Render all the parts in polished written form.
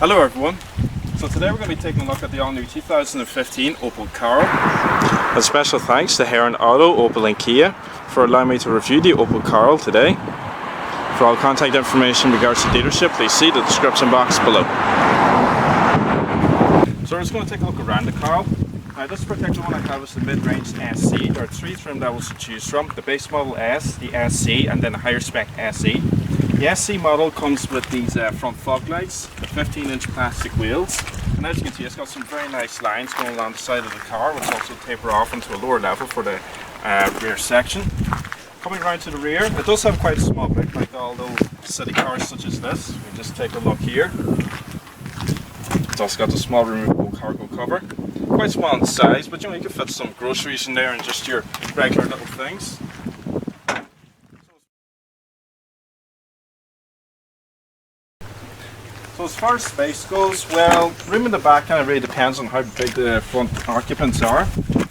Hello everyone. So today we're going to be taking a look at the all-new 2015 Opel Karl. A special thanks to Heron Auto, Opel and Kia for allowing me to review the Opel Karl today. For all contact information in regards to dealership, please see the description box below. So we're just going to take a look around the Karl. This particular one I have is the mid-range SC. There are three trim levels to choose from: the base model S, the SC, and then the higher spec SE. The SC model comes with these front fog lights, the 15-inch plastic wheels, and as you can see it's got some very nice lines going along the side of the car, which also taper off into a lower level for the rear section. Coming around to the rear, it does have quite a small boot like all those city cars such as this. We just take a look here. It's also got the small removable cargo cover. Quite small in size, but you know, you can fit some groceries in there and just your regular little things. So as far as space goes, well, room in the back kind of really depends on how big the front occupants are.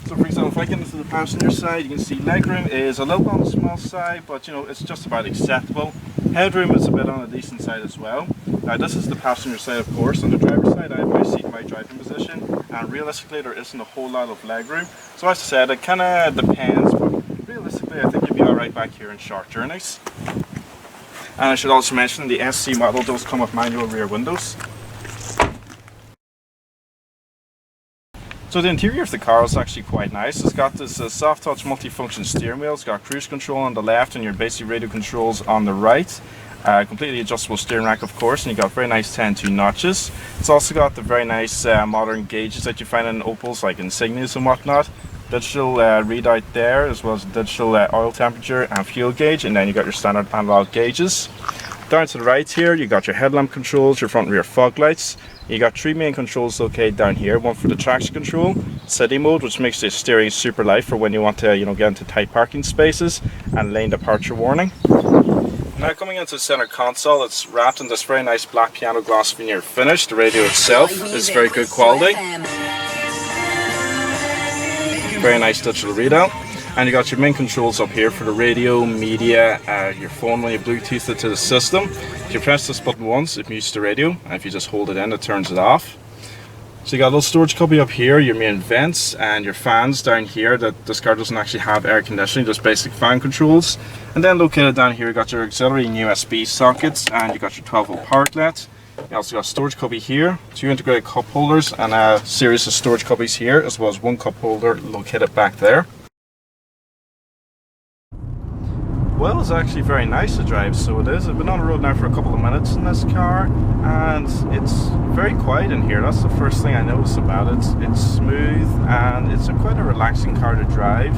So for example, if I get into the passenger side, you can see legroom is a little on the small side, but you know, it's just about acceptable. Headroom is a bit on the decent side as well. Now this is the passenger side, of course. On the driver's side, I have my seat in my driving position, and realistically there isn't a whole lot of legroom. So as I said, it kind of depends, but realistically I think you'll be alright back here in short journeys. And I should also mention the SC model does come with manual rear windows. So the interior of the car is actually quite nice. It's got this soft touch multifunction steering wheel. It's got cruise control on the left and your basic radio controls on the right. Completely adjustable steering rack, of course, and you've got very nice 10-2 notches. It's also got the very nice modern gauges that you find in Opels, like Insignias and whatnot. Digital readout there, as well as digital oil temperature and fuel gauge, and then you got your standard analog gauges. Down to the right here, you got your headlamp controls, your front and rear fog lights. You got three main controls located down here. One for the traction control, city mode, which makes the steering super light for when you want to, get into tight parking spaces, and lane departure warning. Now coming into the center console, it's wrapped in this very nice black piano gloss veneer finish. The radio itself is very good quality. Very nice digital readout, and you got your main controls up here for the radio, media, your phone when you Bluetooth it to the system. If you press this button once, it mutes the radio, and if you just hold it in, it turns it off. So you got a little storage cubby up here, your main vents, and your fans down here. That this car doesn't actually have air conditioning, just basic fan controls. And then located down here, you got your auxiliary and USB sockets, and you got your 12-volt power outlet. You also got a storage cubby here, two integrated cup holders, and a series of storage cubbies here, as well as one cup holder located back there. Well, it's actually very nice to drive, so it is. I've been on the road now for a couple of minutes in this car, and it's very quiet in here. That's the first thing I noticed about it. It's smooth, and it's quite a relaxing car to drive,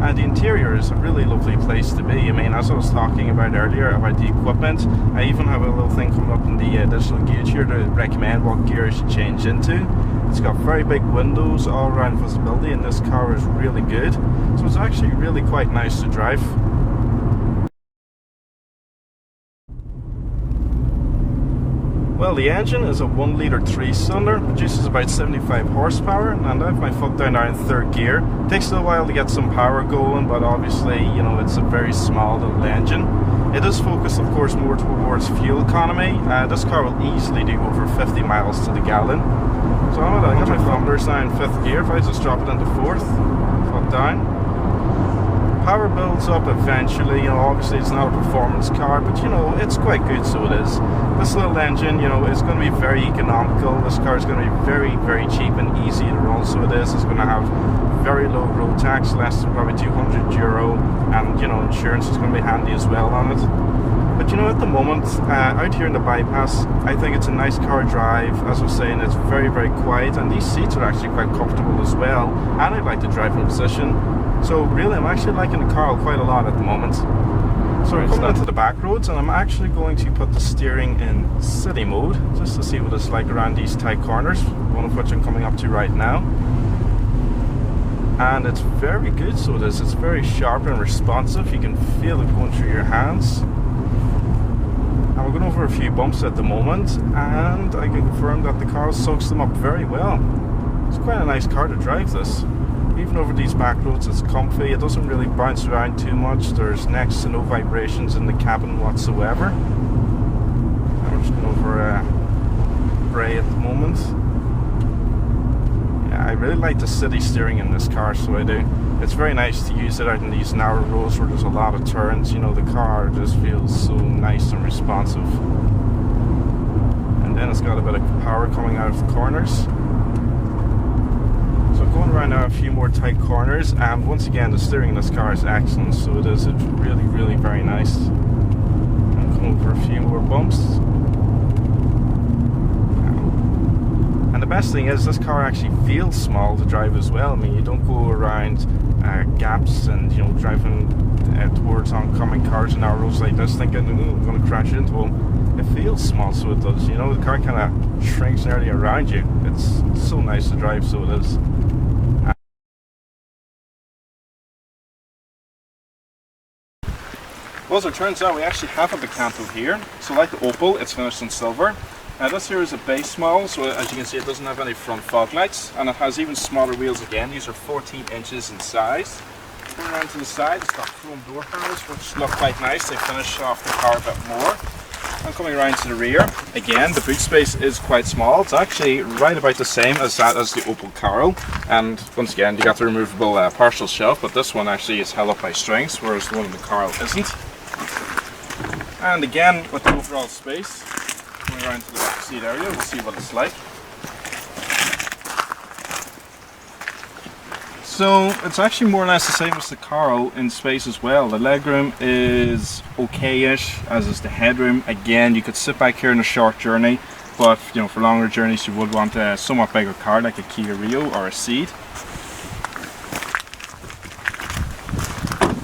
and the interior is a really lovely place to be. I mean, as I was talking about earlier about the equipment, I even have a little thing coming up in the digital gauge here to recommend what gear you should change into. It's got very big windows, all around visibility, and this car is really good. So it's actually really quite nice to drive. Well, the engine is a 1-litre 3-cylinder, produces about 75 horsepower, and I have my foot down now in third gear. It takes a little while to get some power going, but obviously, it's a very small little engine. It is focused, of course, more towards fuel economy. This car will easily do over 50 miles to the gallon. So I got my thermometers now in 5th gear. If I just drop it into 4th, foot down. Power builds up eventually, obviously it's not a performance car, but it's quite good, so it is. This little engine, is going to be very economical. This car is going to be very, very cheap and easy to run, so it is. It's going to have very low road tax, less than probably €200, and insurance is going to be handy as well on it. But at the moment, out here in the bypass, I think it's a nice car drive. As I was saying, it's very, very quiet, and these seats are actually quite comfortable as well, and I like the driving position. So really, I'm actually liking the Karl quite a lot at the moment. So we're coming into the back roads, and I'm actually going to put the steering in city mode, just to see what it's like around these tight corners, one of which I'm coming up to right now. And it's very good, so it is. It's very sharp and responsive. You can feel it going through your hands. And we're going over a few bumps at the moment, and I can confirm that the car soaks them up very well. It's quite a nice car to drive, this. Even over these back roads, it's comfy. It doesn't really bounce around too much. There's next to no vibrations in the cabin whatsoever. I'm just going over spray at the moment. Yeah, I really like the city steering in this car, so I do. It's very nice to use it out in these narrow roads where there's a lot of turns. You know, the car just feels so nice and responsive. And then it's got a bit of power coming out of the corners. So going around now a few more tight corners, and once again the steering in this car is excellent, so it is. It's really, really very nice. I'm going for a few more bumps. And the best thing is this car actually feels small to drive as well. I mean, you don't go around gaps and, you know, driving towards oncoming cars and narrow roads like this thinking, oh, I'm going to crash into them. It feels small, so it does. You know, the car kind of shrinks nearly around you. It's so nice to drive, so it is. Well, as it turns out, we actually have a Picanto here. So like the Opel, it's finished in silver. This here is a base model, so as you can see it doesn't have any front fog lights, and it has even smaller wheels again. These are 14 inches in size. Going around to the side, it's got chrome door panels which look quite nice. They finish off the car a bit more. And coming around to the rear, again the boot space is quite small. It's actually right about the same as that as the Opel Karl, and once again you got the removable partial shelf, but this one actually is held up by strings, whereas the one in the Karl isn't. And again with the overall space, going around to the back seat area, we'll see what it's like. So it's actually more or less the same as the Karl in space as well. The legroom is okay-ish, as is the headroom. Again, you could sit back here on a short journey, but you know, for longer journeys you would want a somewhat bigger car like a Kia Rio or a Ceed.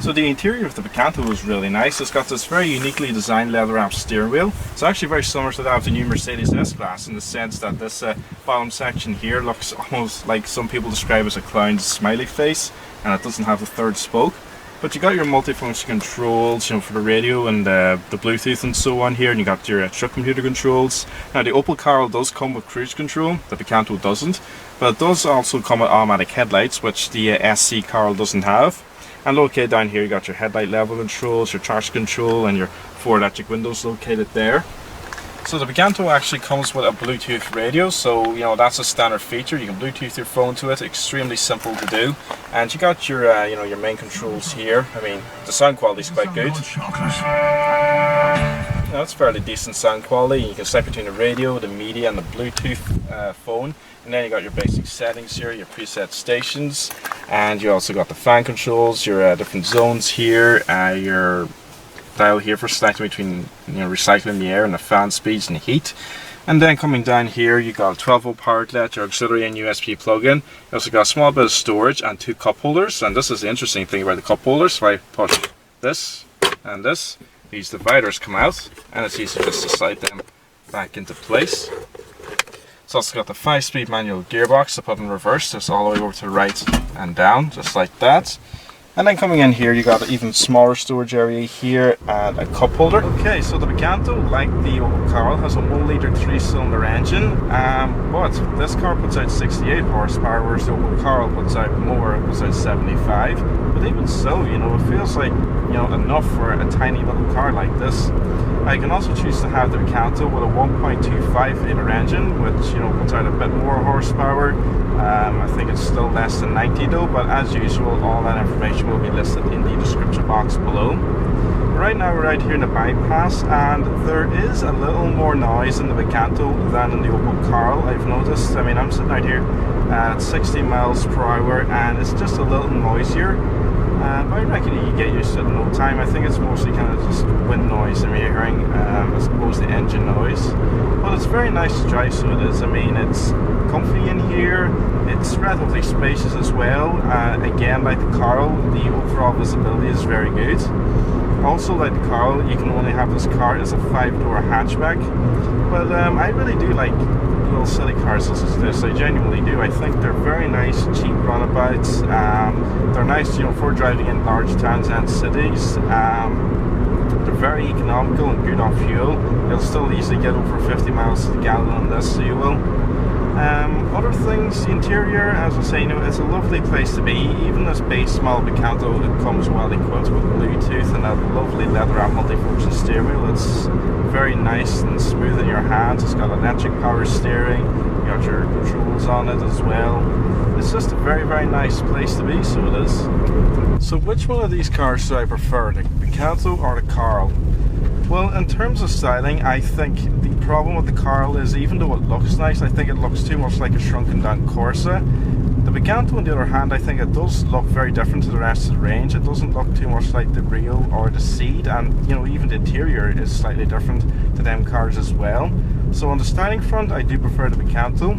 So the interior of the Picanto is really nice. It's got this very uniquely designed leather-wrapped steering wheel. It's actually very similar to that of the new Mercedes S-Class in the sense that this bottom section here looks almost like some people describe as a clown's smiley face, and it doesn't have the third spoke. But you got your multifunction controls, you know, for the radio and the Bluetooth and so on here, and you got your trip computer controls. Now the Opel Karl does come with cruise control, the Picanto doesn't, but it does also come with automatic headlights, which the SC Karl doesn't have. And located down here you got your headlight level controls, your traction control, and your 4 electric windows located there. So the Picanto actually comes with a Bluetooth radio, so you know that's a standard feature. You can Bluetooth your phone to it, extremely simple to do. And you got your you know, your main controls here. I mean, the sound quality is quite good. Now, it's fairly decent sound quality. You can select between the radio, the media, and the Bluetooth phone. And then you got your basic settings here, your preset stations, and you also got the fan controls, your different zones here, your dial here for selecting between, you know, recycling the air and the fan speeds and the heat. And then coming down here, you got a 12-volt power outlet, your auxiliary and USB plug-in. You also got a small bit of storage and 2 cup holders. And this is the interesting thing about the cup holders. So I put this and this, these dividers come out, and it's easy just to slide them back into place. It's also got the 5-speed manual gearbox to put in reverse, just all the way over to the right and down, just like that. And then coming in here, you got an even smaller storage area here and a cup holder. Okay, so the Picanto, like the Opel Karl, has a 1-litre 3-cylinder engine, but this car puts out 68 horsepower, whereas the Opel Karl puts out more, it puts out 75. But even so, you know, it feels like, you know, enough for a tiny little car like this. I can also choose to have the Picanto with a 1.25-litre engine, which, you know, puts out a bit more horsepower. I think it's still less than 90 though, but as usual, all that information will be listed in the description box below. Right now we're out here in the bypass, and there is a little more noise in the Picanto than in the Opel Karl, I've noticed. I mean, I'm sitting out here at 60 miles per hour and it's just a little noisier. I reckon you can get used to it in no time. I think it's mostly kind of just wind noise I'm hearing as opposed to engine noise. But it's very nice to drive, so it is. I mean, it's comfy in here, it's relatively spacious as well. Again, like the Karl, the overall visibility is very good. Also, like the Karl, you can only have this car as a 5-door hatchback. But I really do like little silly cars such as this. I genuinely do. I think they're very nice, cheap runabouts. They're nice, you know, for driving in large towns and cities. They're very economical and good on fuel. You'll still easily get over 50 miles to the gallon on this, so you will. Other things, the interior, as I say, you know, it's a lovely place to be. Even this base model Picanto, it comes well equipped with Bluetooth and a lovely leather-wrapped multifunction steering wheel. It's very nice and smooth in your hands. It's got electric power steering. You got your controls on it as well. It's just a very, very nice place to be, so it is. So which one of these cars do I prefer, the Picanto or the Karl? Well, in terms of styling, I think the problem with the Karl is, even though it looks nice, I think it looks too much like a shrunken down Corsa. The Picanto, on the other hand, I think it does look very different to the rest of the range. It doesn't look too much like the Rio or the Ceed, and you know, even the interior is slightly different to them cars as well. So on the styling front, I do prefer the Picanto.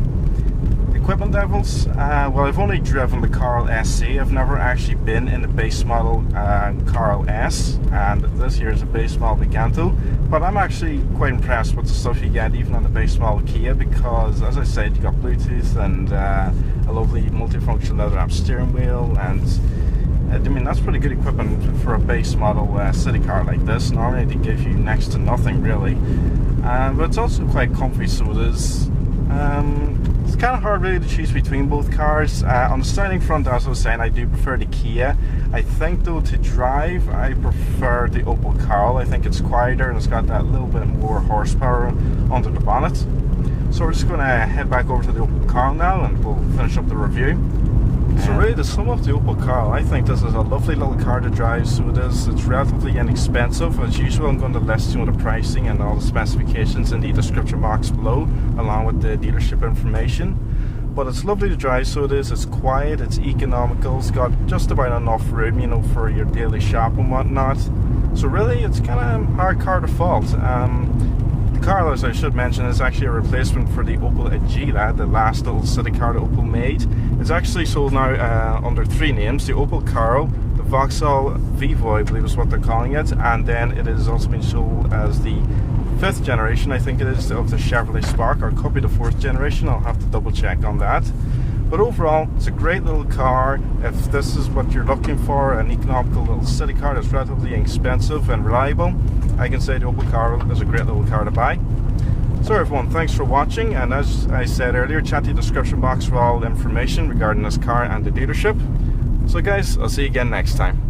Equipment levels, well, I've only driven the Karl SC. I've never actually been in the base model Karl S, and this here is a base model Picanto. But I'm actually quite impressed with the stuff you get even on the base model Kia, because as I said, you got Bluetooth and a lovely multifunction leather-wrapped steering wheel, and I mean, that's pretty good equipment for a base model city car like this. Normally they give you next to nothing really, but it's also quite comfy, so it is. It's kind of hard really to choose between both cars. On the styling front, as I was saying, I do prefer the Kia. I think though, to drive, I prefer the Opel Karl. I think it's quieter and it's got that little bit more horsepower under the bonnet. So we're just going to head back over to the Opel Karl now and we'll finish up the review. So really, to sum up the Opel Karl, I think this is a lovely little car to drive. So it is. It's relatively inexpensive. As usual, I'm going to list you on the pricing and all the specifications in the description box below, along with the dealership information. But it's lovely to drive, so it is. It's quiet, it's economical, it's got just about enough room, you know, for your daily shop and whatnot. So really, it's kind of a hard car to fault. The Karl, as I should mention, is actually a replacement for the Opel Agila, the last little city car that Opel made. It's actually sold now under three names: the Opel Karl, the Vauxhall Vivo, I believe is what they're calling it, and then it has also been sold as the 5th generation, I think it is, of the Chevrolet Spark, or could be the 4th generation. I'll have to double check on that. But overall, it's a great little car. If this is what you're looking for, an economical little city car that's relatively inexpensive and reliable, I can say the Opel Karl is a great little car to buy. So everyone, thanks for watching, and as I said earlier, check the description box for all information regarding this car and the dealership. So guys, I'll see you again next time.